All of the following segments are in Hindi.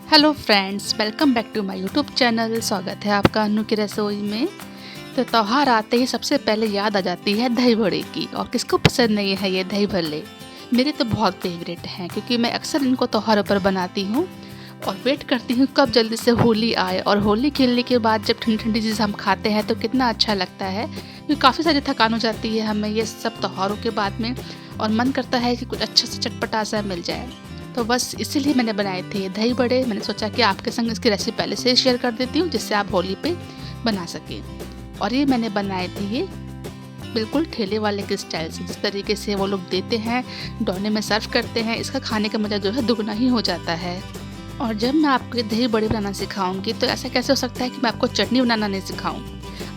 Hello friends, welcome back to my YouTube channel. स्वागत है आपका अनु की रसोई में। तो त्यौहार आते ही सबसे पहले याद आ जाती है दही बड़े की। और किसको पसंद नहीं है ये दही भल्ले। मेरे तो बहुत फेवरेट हैं क्योंकि मैं अक्सर इनको त्योहारों पर बनाती हूँ और वेट करती हूँ कब जल्दी से होली आए। और होली खेलने के बाद जब ठंडी ठंडी चीज़ हम खाते हैं तो कितना अच्छा लगता है, क्योंकि काफ़ी सारी थकान हो जाती है हमें ये सब त्योहारों के बाद में, और मन करता है कि कुछ अच्छा सा चटपटा सा मिल जाए। तो बस इसीलिए मैंने बनाए थे ये दही बड़े। मैंने सोचा कि आपके संग इसकी रेसिपी पहले से शेयर कर देती हूँ जिससे आप होली पे बना सकें। और ये मैंने बनाए थे ये बिल्कुल ठेले वाले के स्टाइल से, जिस तरीके से वो लोग देते हैं, डोने में सर्व करते हैं। इसका खाने का मज़ा जो है दुगना ही हो जाता है। और जब मैं आपको ये दही बड़े बनाना सिखाऊंगी तो ऐसा कैसे हो सकता है कि मैं आपको चटनी बनाना नहीं सिखाऊं।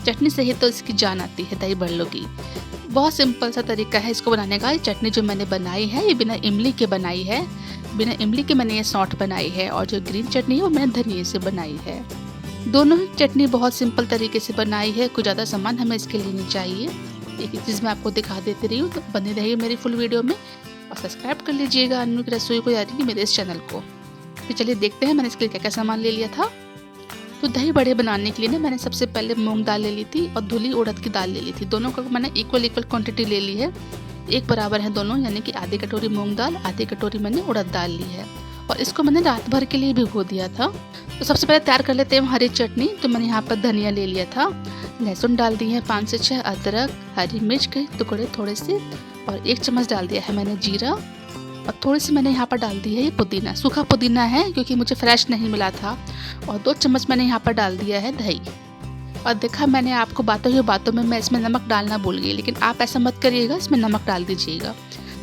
चटनी से ही तो इसकी जान आती है दही बड़ों की। बहुत सिंपल सा तरीका है इसको बनाने का। ये चटनी जो मैंने बनाई है ये बिना इमली के बनाई है। बिना इमली के मैंने ये सौंठ बनाई है, और जो ग्रीन चटनी है वो मैंने धनिए से बनाई है। दोनों ही चटनी बहुत सिंपल तरीके से बनाई है। कुछ ज़्यादा सामान हमें इसके लिए नहीं चाहिए। एक एक चीज़ मैं आपको दिखा देती रही हूँ, तो बनी रही मेरी फुल वीडियो में। और सब्सक्राइब कर लीजिएगा अनु की रसोई को, यानी कि मेरे इस चैनल को। तो चलिए देखते हैं मैंने इसके लिए क्या क्या सामान ले लिया था। तो दही बड़े बनाने के लिए ना मैंने सबसे पहले मूंग दाल ले ली थी और धुली उड़द की दाल ले ली थी। दोनों का मैंने इक्वल क्वांटिटी ले ली है, एक बराबर है दोनों, यानी कि आधी कटोरी मूंग दाल, आधी कटोरी मैंने उड़द दाल ली है। और इसको मैंने रात भर के लिए भिगो दिया था। तो सबसे पहले तैयार कर लेते हैं हरी चटनी। तो मैंने यहाँ पर धनिया ले लिया था, लहसुन डाल दी है 5 से 6, अदरक, हरी मिर्च के टुकड़े थोड़े से, और 1 चम्मच डाल दिया है मैंने जीरा, और थोड़ी सी मैंने यहाँ पर डाल दी है ये पुदीना। सूखा पुदीना है क्योंकि मुझे फ्रेश नहीं मिला था। और 2 चम्मच मैंने यहाँ पर डाल दिया है दही। और देखा मैंने आपको बातों ही बातों में मैं इसमें नमक डालना भूल गई, लेकिन आप ऐसा मत करिएगा, इसमें नमक डाल दीजिएगा।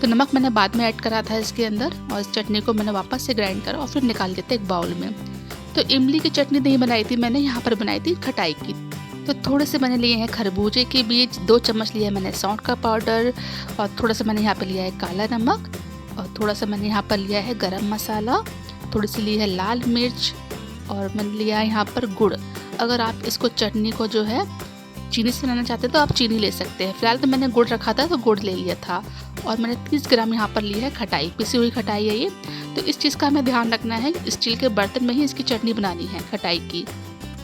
तो नमक मैंने बाद में ऐड करा था इसके अंदर। और इस चटनी को मैंने वापस से ग्राइंड करा और फिर निकाल दिया था एक बाउल में। तो इमली की चटनी नहीं बनाई थी मैंने, यहाँ पर बनाई थी खटाई की। तो थोड़े से मैंने लिए हैं खरबूजे के बीज, 2 चम्मच लिया है मैंने सौंठ का पाउडर, और थोड़ा सा मैंने यहाँ पर लिया है काला नमक, और थोड़ा सा मैंने यहाँ पर लिया है गरम मसाला, थोड़ी सी ली है लाल मिर्च, और मैंने लिया है यहाँ पर गुड़। अगर आप इसको चटनी को जो है चीनी से बनाना चाहते हैं तो आप चीनी ले सकते हैं। फिलहाल तो मैंने गुड़ रखा था तो गुड़ ले लिया था। और मैंने 30 ग्राम यहाँ पर ली है खटाई, पिसी हुई खटाई है ये। तो इस चीज़ का हमें ध्यान रखना है, स्टील के बर्तन में ही इसकी चटनी बनानी है खटाई की।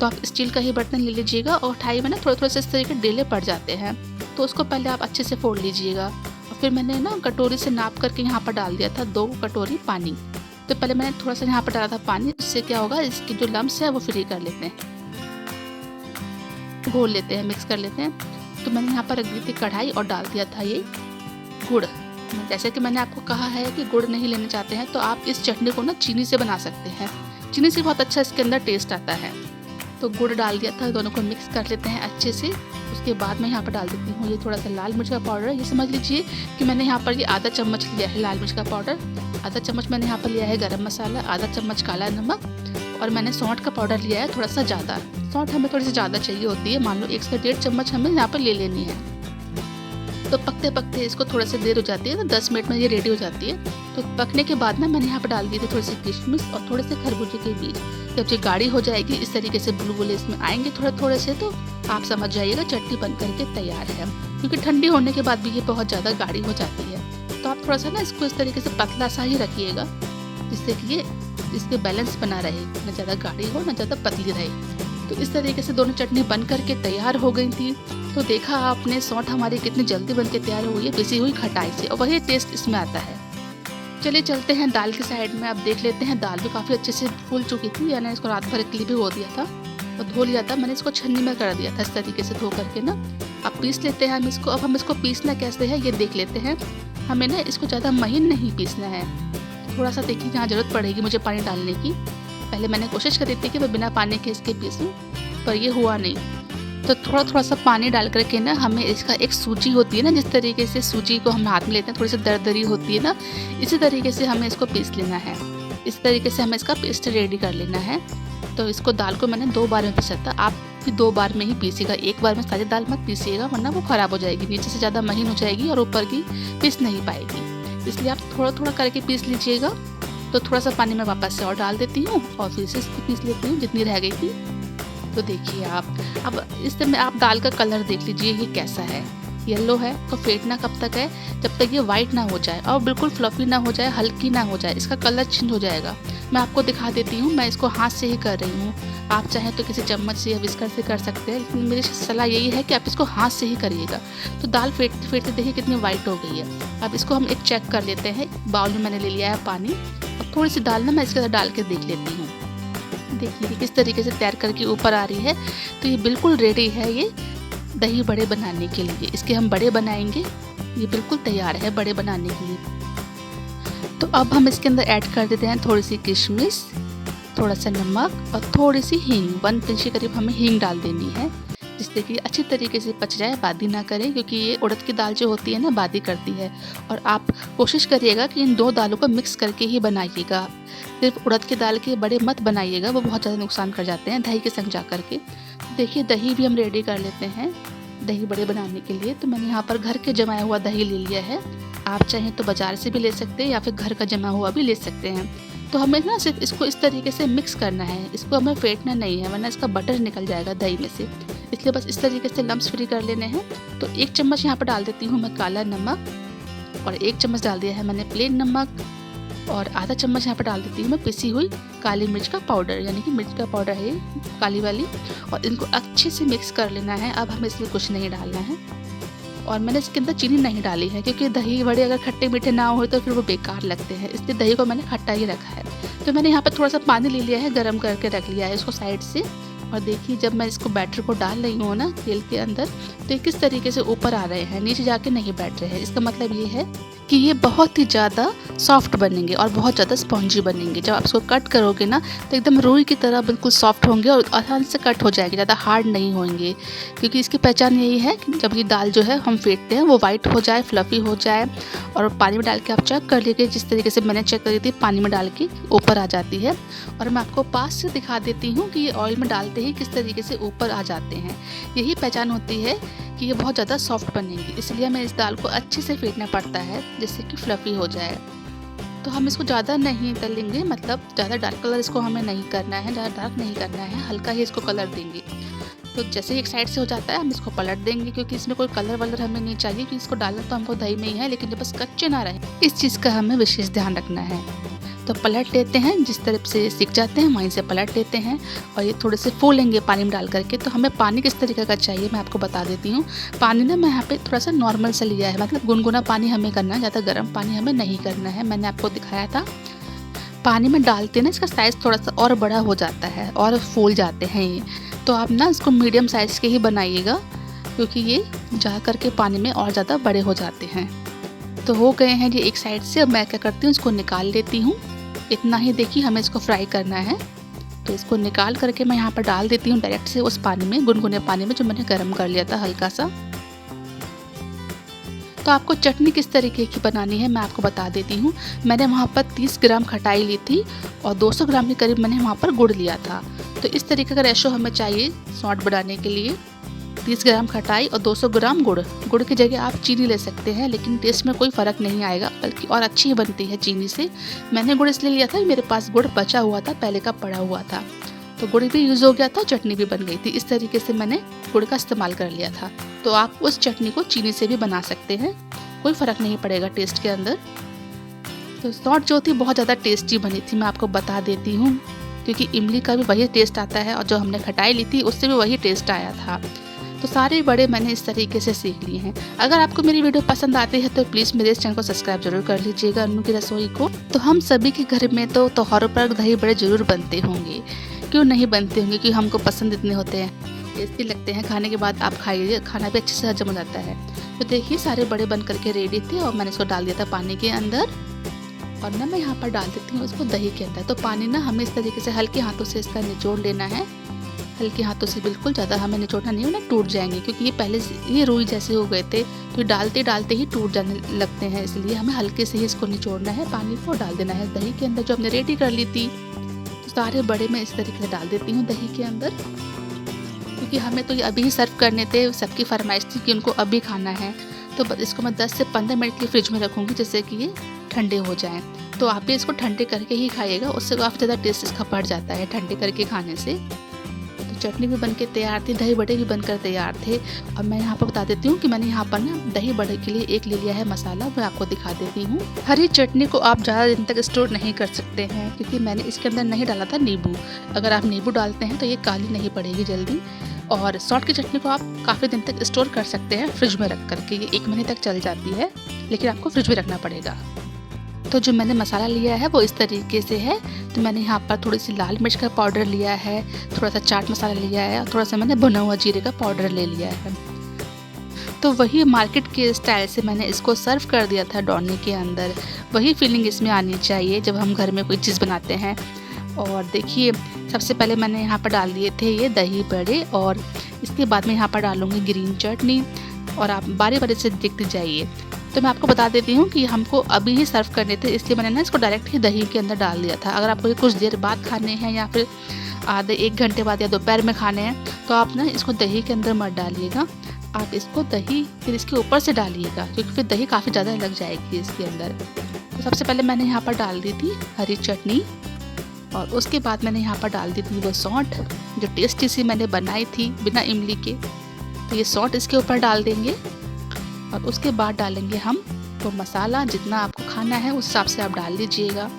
तो आप स्टील का ही बर्तन ले लीजिएगा। और खटाई में ना थोड़े थोड़े से इस तरीके डेले पड़ जाते हैं, तो उसको पहले आप अच्छे से फोड़ लीजिएगा। और फिर मैंने ना कटोरी से नाप करके यहाँ पर डाल दिया था 2 कटोरी पानी। तो पहले मैंने थोड़ा सा यहाँ पर डाला था पानी, इससे क्या होगा इसकी जो लम्स है वो फ्री कर लेते हैं, घोल लेते हैं, मिक्स कर लेते हैं। तो मैंने यहाँ पर रख दी थी कढ़ाई और डाल दिया था ये गुड़। जैसे कि मैंने आपको कहा है कि गुड़ नहीं लेना चाहते हैं तो आप इस चटनी को ना चीनी से बना सकते हैं। चीनी से बहुत अच्छा इसके अंदर टेस्ट आता है। तो गुड़ डाल दिया था, दोनों को मिक्स कर लेते हैं अच्छे से। उसके बाद मैं यहाँ पर डाल देती हूँ ये थोड़ा सा लाल मिर्च का पाउडर। ये समझ लीजिए कि मैंने यहाँ पर ये आधा चम्मच लिया है लाल मिर्च का पाउडर, आधा चम्मच मैंने यहाँ पर लिया है गरम मसाला, आधा चम्मच काला नमक, और मैंने सौंठ का पाउडर लिया है थोड़ा सा ज़्यादा। सौंठ हमें थोड़ी सी ज़्यादा चाहिए होती है, मान लो 1 से 1.5 चम्मच हमें यहाँ पर ले लेनी है। तो पकते पकते इसको थोड़ा सा देर हो जाती है, तो 10 मिनट में ये रेडी हो जाती है। तो पकने के बाद ना मैंने यहाँ पर डाल दिए थे थोड़ी सी किशमिश और थोड़े से खरबूजे के बीज। जब ये गाढ़ी हो जाएगी, इस तरीके से बुलबुले इसमें आएंगे थोड़े थोड़े से, तो आप समझ जाइएगा चटनी बन करके तैयार है। क्योंकि ठंडी होने के बाद भी ये बहुत ज़्यादा गाढ़ी हो जाती है। तो आप थोड़ा सा ना इसको इस तरीके से पतला सा ही रखिएगा, जिससे कि ये इसके बैलेंस बना रहे, न ज़्यादा गाढ़ी हो न ज़्यादा पतली रहे। तो इस तरीके से दोनों चटनी बन करके तैयार हो गई थी। तो देखा आपने सौंठ हमारी कितनी जल्दी बन के तैयार हो गई है पिसी हुई खटाई से, और वही टेस्ट इसमें आता है। चलिए चलते हैं दाल की साइड में। अब देख लेते हैं दाल भी काफ़ी अच्छे से फूल चुकी थी, यानी इसको रात भर के लिए भिगो दिया था और धो लिया था। मैंने इसको छन्नी में कर दिया था इस तरीके से धो करके ना। अब पीस लेते हैं हम इसको। अब हम इसको पीसना कैसे है ये देख लेते हैं। हमें ना इसको ज़्यादा महीन नहीं पीसना है, थोड़ा सा देखिए जहाँ ज़रूरत पड़ेगी मुझे पानी डालने की। पहले मैंने कोशिश करी थी कि मैं बिना पानी के इसके पीसूँ, पर ये हुआ नहीं। तो थोड़ा थोड़ा सा पानी डाल करके ना हमें इसका एक सूजी होती है ना, जिस तरीके से सूजी को हम हाथ में लेते हैं थोड़ी सी दरदरी होती है ना, इसी तरीके से हमें इसको पीस लेना है। इस तरीके से हमें इसका पेस्ट रेडी कर लेना है। तो इसको दाल को मैंने 2 बार में पीसा था, आप भी 2 बार में ही पीसिएगा। एक बार में सारी दाल मत पीसिएगा, वरना वो ख़राब हो जाएगी, नीचे से ज़्यादा महीन हो जाएगी और ऊपर की पीस नहीं पाएगी। इसलिए आप थोड़ा थोड़ा करके पीस लीजिएगा। तो थोड़ा सा पानी मैं वापस से और डाल देती हूँ और फिर से इसको पीस लेती हूँ जितनी रह गई थी। तो देखिए आप अब इस समय आप दाल का कलर देख लीजिए ये कैसा है। येलो है तो फेंटना कब तक है, जब तक ये वाइट ना हो जाए और बिल्कुल फ्लफी ना हो जाए, हल्की ना हो जाए, इसका कलर चेंज हो जाएगा। मैं आपको दिखा देती हूँ, मैं इसको हाथ से ही कर रही हूँ। आप चाहें तो किसी चम्मच से या विस्कर से कर सकते हैं, लेकिन मेरी सलाह यही है कि आप इसको हाथ से ही करिएगा। तो दाल फेंटते फेंटते देखिए कितनी वाइट हो गई है। अब इसको हम एक चेक कर लेते हैं। बाउल में मैंने ले लिया है पानी और थोड़ी सी दाल ना मैं इसके अंदर डाल के देख लेती हूँ। देखिए किस तरीके से तैर करके ऊपर आ रही है। तो ये बिल्कुल रेडी है ये दही बड़े बनाने के लिए। इसके हम बड़े बनाएंगे, ये बिल्कुल तैयार है बड़े बनाने के लिए। तो अब हम इसके अंदर ऐड कर देते हैं थोड़ी सी किशमिश, थोड़ा सा नमक और थोड़ी सी हींग। 1 पिंच के करीब हमें हींग डाल देनी है, जिससे कि अच्छी तरीके से पच जाए, बादी ना करें, क्योंकि ये उड़द की दाल जो होती है ना बादी करती है। और आप कोशिश करिएगा कि इन 2 दालों को मिक्स करके ही बनाइएगा। सिर्फ उड़द की दाल के बड़े मत बनाइएगा, वो बहुत ज़्यादा नुकसान कर जाते हैं दही के संग जा करके। देखिए दही भी हम रेडी कर लेते हैं दही बड़े बनाने के लिए। तो मैंने यहाँ पर घर के जमाया हुआ दही ले लिया है। आप चाहें तो बाजार से भी ले सकते हैं या फिर घर का जमा हुआ भी ले सकते हैं। तो हमें ना सिर्फ इसको इस तरीके से मिक्स करना है, इसको हमें फेंटना नहीं है, वरना इसका बटर निकल जाएगा दही में से। इसलिए बस इस तरीके से लम्स फ्री कर लेने हैं। तो 1 चम्मच यहाँ पर डाल देती हूँ मैं काला नमक और 1 चम्मच डाल दिया है मैंने प्लेन नमक और आधा चम्मच यहाँ पर डाल देती हूँ मैं पिसी हुई काली मिर्च का पाउडर, यानी कि मिर्च का पाउडर है काली वाली। और इनको अच्छे से मिक्स कर लेना है। अब हमें इसमें कुछ नहीं डालना है और मैंने इसके अंदर चीनी नहीं डाली है, क्योंकि दही बड़े अगर खट्टे मीठे ना हो तो फिर वो बेकार लगते हैं, इसलिए दही को मैंने खट्टा ही रखा है। तो मैंने यहाँ पर थोड़ा सा पानी ले लिया है, गर्म करके रख लिया है इसको साइड से। और देखिए जब मैं इसको बैटर को डाल रही हूँ ना तेल के अंदर, तो किस तरीके से ऊपर आ रहे हैं, नीचे जाके नहीं बैठ रहे हैं। इसका मतलब ये है कि ये बहुत ही ज़्यादा सॉफ्ट बनेंगे और बहुत ज़्यादा स्पॉन्जी बनेंगे। जब आप इसको कट करोगे ना तो एकदम रुई की तरह बिल्कुल सॉफ्ट होंगे और आसान से कट हो जाएंगे, ज़्यादा हार्ड नहीं होंगे। क्योंकि इसकी पहचान यही है कि जब ये दाल जो है हम फेंटते हैं वो वाइट हो जाए, फ्लफ़ी हो जाए। और पानी में डाल के आप चेक कर लीजिए, जिस तरीके से मैंने चेक करी थी पानी में डाल के ऊपर आ जाती है। और मैं आपको पास से दिखा देती हूँ कि ये ऑयल में डालते ही किस तरीके से ऊपर आ जाते हैं। यही पहचान होती है कि ये बहुत ज़्यादा सॉफ्ट बनेंगी। इसलिए हमें इस दाल को अच्छे से फेंटना पड़ता है जिससे कि फ्लफ़ी हो जाए। तो हम इसको ज़्यादा नहीं तलेंगे, मतलब ज़्यादा डार्क कलर इसको हमें नहीं करना है, ज़्यादा डार्क नहीं करना है, हल्का ही इसको कलर देंगे। तो जैसे एक साइड से हो जाता है हम इसको पलट देंगे, क्योंकि इसमें कोई कलर वलर हमें नहीं चाहिए, कि इसको डालना तो हमको दही में ही है, लेकिन जब बस कच्चे ना रहे इस चीज़ का हमें विशेष ध्यान रखना है। तो पलट लेते हैं, जिस तरफ से सीख जाते हैं वहीं से पलट लेते हैं और ये थोड़े से फूलेंगे पानी में डाल करके। तो हमें पानी किस तरीके का चाहिए मैं आपको बता देती हूँ। पानी ना मैं यहाँ पे थोड़ा सा नॉर्मल सा लिया है, मतलब गुनगुना पानी हमें करना है, ज़्यादा गर्म पानी हमें नहीं करना है। मैंने आपको दिखाया था पानी में डालते ना इसका साइज़ थोड़ा सा और बड़ा हो जाता है और फूल जाते हैं ये। तो आप ना इसको मीडियम साइज़ के ही बनाइएगा, क्योंकि ये जा करके पानी में और ज़्यादा बड़े हो जाते हैं। तो हो गए हैं ये एक साइड से। अब मैं क्या करती हूँ इसको निकाल लेती हूँ। इतना ही देखिए हमें इसको फ्राई करना है। तो इसको निकाल करके मैं यहाँ पर डाल देती हूँ डायरेक्ट से उस पानी में, गुनगुने पानी में जो मैंने गर्म कर लिया था हल्का सा। तो आपको चटनी किस तरीके की बनानी है मैं आपको बता देती हूँ। मैंने वहाँ पर 30 ग्राम खटाई ली थी और 200 ग्राम के करीब मैंने वहाँ पर गुड़ लिया था। तो इस तरीके का रेशो हमें चाहिए सॉल्ट बनाने के लिए। 30 ग्राम खटाई और 200 ग्राम गुड़। गुड़ की जगह आप चीनी ले सकते हैं, लेकिन टेस्ट में कोई फ़र्क नहीं आएगा, बल्कि और अच्छी बनती है चीनी से। मैंने गुड़ इसलिए लिया था, मेरे पास गुड़ बचा हुआ था, पहले का पड़ा हुआ था, तो गुड़ भी यूज़ हो गया था, चटनी भी बन गई थी। इस तरीके से मैंने गुड़ का इस्तेमाल कर लिया था। तो आप उस चटनी को चीनी से भी बना सकते हैं, कोई फ़र्क नहीं पड़ेगा टेस्ट के अंदर। तो सॉल्ट जो थी बहुत ज़्यादा टेस्टी बनी थी, मैं आपको बता देती हूँ, क्योंकि इमली का भी वही टेस्ट आता है और जो हमने खटाई ली थी उससे भी वही टेस्ट आया था। तो सारे बड़े मैंने इस तरीके से सीख लिए हैं। अगर आपको मेरी वीडियो पसंद आती है तो प्लीज़ मेरे इस चैनल को सब्सक्राइब जरूर कर लीजिएगा, अन्नू की रसोई को। तो हम सभी के घर में तो त्योहारों पर दही बड़े जरूर बनते होंगे, क्यों नहीं बनते होंगे, क्योंकि हमको पसंद इतने होते हैं, टेस्टी लगते हैं। खाने के बाद आप खाइए, खाना भी अच्छे से हजम हो जाता है। तो देखिए सारे बड़े बन करके रेडी थे और मैंने इसको डाल दिया था पानी के अंदर। और ना मैं यहाँ पर डाल देती हूँ इसको दही के अंदर। तो पानी ना हमें इस तरीके से हल्के हाथों से इसका निचोड़ लेना है, हल्के हाथों से, बिल्कुल ज़्यादा हमें निचोड़ना नहीं है ना टूट जाएंगे, क्योंकि ये पहले ये रुई जैसे हो गए थे, तो डालते डालते ही टूट जाने लगते हैं। इसलिए हमें हल्के से ही इसको निचोड़ना है, पानी को डाल देना है दही के अंदर जो हमने रेडी कर ली थी। तो सारे बड़े मैं इस तरीके से डाल देती हूँ दही के अंदर, क्योंकि हमें तो ये अभी ही सर्व करने थे, सबकी फरमाइश थी कि उनको अभी खाना है। तो इसको मैं 10 से 15 मिनट के फ्रिज में रखूँगी, जिससे कि ये ठंडे हो जाएँ। तो आप भी इसको ठंडे करके ही खाइएगा, उससे काफ़ी ज़्यादा टेस्ट इसका बढ़ जाता है ठंडे करके खाने से। तो चटनी भी बनके तैयार थी, दही बड़े भी बनकर तैयार थे। और मैं यहाँ पर बता देती हूँ कि मैंने यहाँ पर ना दही बड़े के लिए एक ले लिया है मसाला, मैं आपको दिखा देती हूँ। हरी चटनी को आप ज़्यादा दिन तक स्टोर नहीं कर सकते हैं, क्योंकि मैंने इसके अंदर नहीं डाला था नींबू। अगर आप नींबू डालते हैं तो ये काली नहीं पड़ेगी जल्दी। और सॉल्ट की चटनी को आप काफ़ी दिन तक स्टोर कर सकते हैं फ्रिज में रख करके, ये 1 महीने तक चल जाती है, लेकिन आपको फ्रिज में रखना पड़ेगा। तो जो मैंने मसाला लिया है वो इस तरीके से है। तो मैंने यहाँ पर थोड़ी सी लाल मिर्च का पाउडर लिया है, थोड़ा सा चाट मसाला लिया है, और थोड़ा सा मैंने भुना हुआ जीरे का पाउडर ले लिया है। तो वही मार्केट के स्टाइल से मैंने इसको सर्व कर दिया था डोने के अंदर। वही फीलिंग इसमें आनी चाहिए जब हम घर में कोई चीज़ बनाते हैं। और देखिए, सबसे पहले मैंने यहाँ पर डाल दिए थे ये दही बड़े, और इसके बाद में यहाँ पर डालूँगी ग्रीन चटनी, और आप बारी बारी से देखते जाइए। तो मैं आपको बता देती हूँ कि हमको अभी ही सर्व करने थे, इसलिए मैंने ना इसको डायरेक्ट ही दही के अंदर डाल दिया था। अगर आपको ये कुछ देर बाद खाने हैं या फिर आधे 1 घंटे बाद या दोपहर में खाने हैं, तो आप ना इसको दही के अंदर मत डालिएगा, आप इसको दही फिर इसके ऊपर से डालिएगा, क्योंकि फिर दही काफ़ी ज़्यादा लग जाएगी इसके अंदर। तो सबसे पहले मैंने यहाँ पर डाल दी थी हरी चटनी, और उसके बाद मैंने यहाँ पर डाल दी थी वो सौंठ, जो टेस्टी सी मैंने बनाई थी बिना इमली के। तो ये सौंठ इसके ऊपर डाल देंगे, और उसके बाद डालेंगे हम वो मसाला। जितना आपको खाना है उस हिसाब से आप डाल लीजिएगा।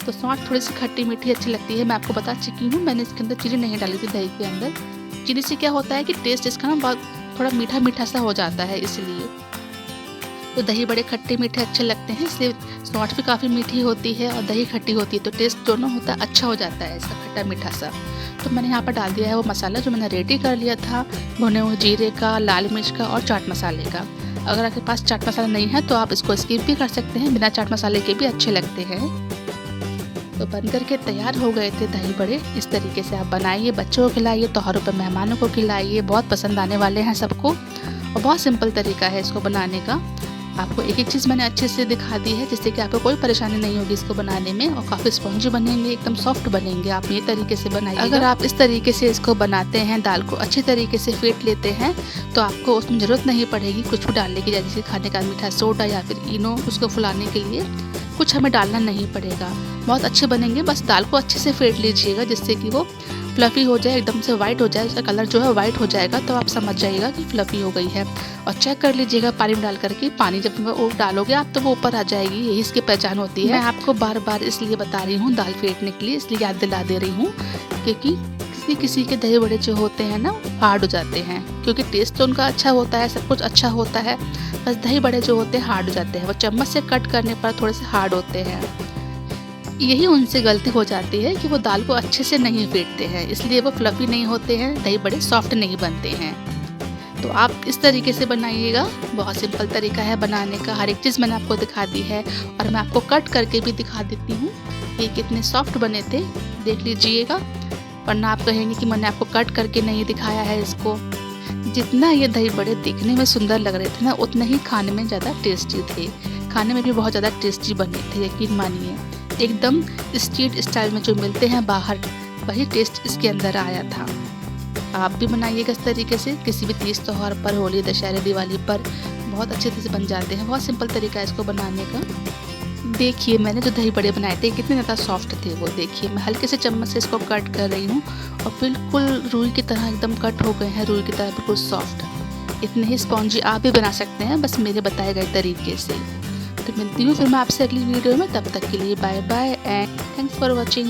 तो सौंठ थोड़ी सी खट्टी मीठी अच्छी लगती है, मैं आपको बता चुकी हूँ। मैंने इसके अंदर चीनी नहीं डाली थी दही के अंदर। चीनी से क्या होता है कि टेस्ट इसका ना बहुत थोड़ा मीठा मीठा सा हो जाता है, इसलिए। तो दही बड़े खट्टे मीठे अच्छे लगते हैं, इसलिए सौंठ भी काफ़ी मीठी होती है और दही खट्टी होती है, तो टेस्ट दोनों होता है, अच्छा हो जाता है इसका खट्टा मीठा सा। तो मैंने यहाँ पर डाल दिया है वो मसाला जो मैंने रेडी कर लिया था, भुने हुए जीरे का, लाल मिर्च का और चाट मसाले का। अगर आपके पास चाट मसाला नहीं है तो आप इसको स्किप भी कर सकते हैं, बिना चाट मसाले के भी अच्छे लगते हैं। तो बन करके तैयार हो गए थे दही बड़े। इस तरीके से आप बनाइए, बच्चों को खिलाइए, त्योहारों पर मेहमानों को खिलाइए, बहुत पसंद आने वाले हैं सबको। और बहुत सिंपल तरीका है इसको बनाने का। आपको एक एक चीज़ मैंने अच्छे से दिखा दी है, जिससे कि आपको कोई परेशानी नहीं होगी इसको बनाने में, और काफ़ी स्पॉन्जी बनेंगे, एकदम सॉफ्ट बनेंगे। आप ये तरीके से बनाइए। अगर आप इस तरीके से इसको बनाते हैं, दाल को अच्छी तरीके से फेंट लेते हैं, तो आपको उसमें ज़रूरत नहीं पड़ेगी कुछ भी डालने की, जैसे खाने का मीठा सोडा या फिर इनो, उसको फुलाने के लिए कुछ हमें डालना नहीं पड़ेगा। बहुत अच्छे बनेंगे, बस दाल को अच्छे से फेंट लीजिएगा, जिससे कि वो फ्लफ़ी हो जाए, एकदम से वाइट हो जाए, उसका कलर जो है वाइट हो जाएगा, तो आप समझ जाइएगा कि फ्लफ़ी हो गई है। और चेक कर लीजिएगा पानी में डाल करके, पानी जब वो डालोगे आप तो वो ऊपर आ जाएगी, यही इसकी पहचान होती है। मैं आपको बार बार इसलिए बता रही हूँ दाल फेंटने के लिए, इसलिए याद दिला दे रही हूँ, क्योंकि किसी के दही बड़े जो होते हैं ना हार्ड हो जाते हैं, क्योंकि टेस्ट तो उनका अच्छा होता है, सब कुछ अच्छा होता है, बस दही बड़े जो होते हैं हार्ड हो जाते हैं। वो चम्मच से कट करने पर थोड़े से हार्ड होते हैं। यही उनसे गलती हो जाती है कि वो दाल को अच्छे से नहीं फेंटते हैं, इसलिए वो फ्लफ़ी नहीं होते हैं, दही बड़े सॉफ्ट नहीं बनते हैं। तो आप इस तरीके से बनाइएगा, बहुत सिंपल तरीका है बनाने का। हर एक चीज़ मैंने आपको दिखा दी है, और मैं आपको कट करके भी दिखा देती हूँ कि कितने सॉफ्ट बने थे, देख लीजिएगा। वरना आप कहेंगे कि मैंने आपको कट करके नहीं दिखाया है इसको। जितना ये दही बड़े दिखने में सुंदर लग रहे थे ना, उतना ही खाने में ज़्यादा टेस्टी थे। खाने में भी बहुत ज़्यादा टेस्टी बने थे, यकीन मानिए। एकदम स्ट्रीट स्टाइल में जो मिलते हैं बाहर, वही टेस्ट इसके अंदर आया था। आप भी बनाइएगा इस तरीके से, किसी भी तीज त्योहार पर, होली, दशहरे, दिवाली पर बहुत अच्छे से बन जाते हैं। बहुत सिंपल तरीका है इसको बनाने का। देखिए मैंने जो दही बड़े बनाए थे कितने ज़्यादा सॉफ्ट थे वो। देखिए मैं हल्के से चम्मच से इसको कट कर रही हूँ, और बिल्कुल रुई की तरह एकदम कट हो गए हैं, रुई की तरह बिल्कुल सॉफ्ट। इतने ही स्पॉन्जी आप भी बना सकते हैं, बस मेरे बताए गए तरीके से। तो मिलती हूँ फिर मैं आपसे अगली वीडियो में, तब तक के लिए bye bye and thanks for watching.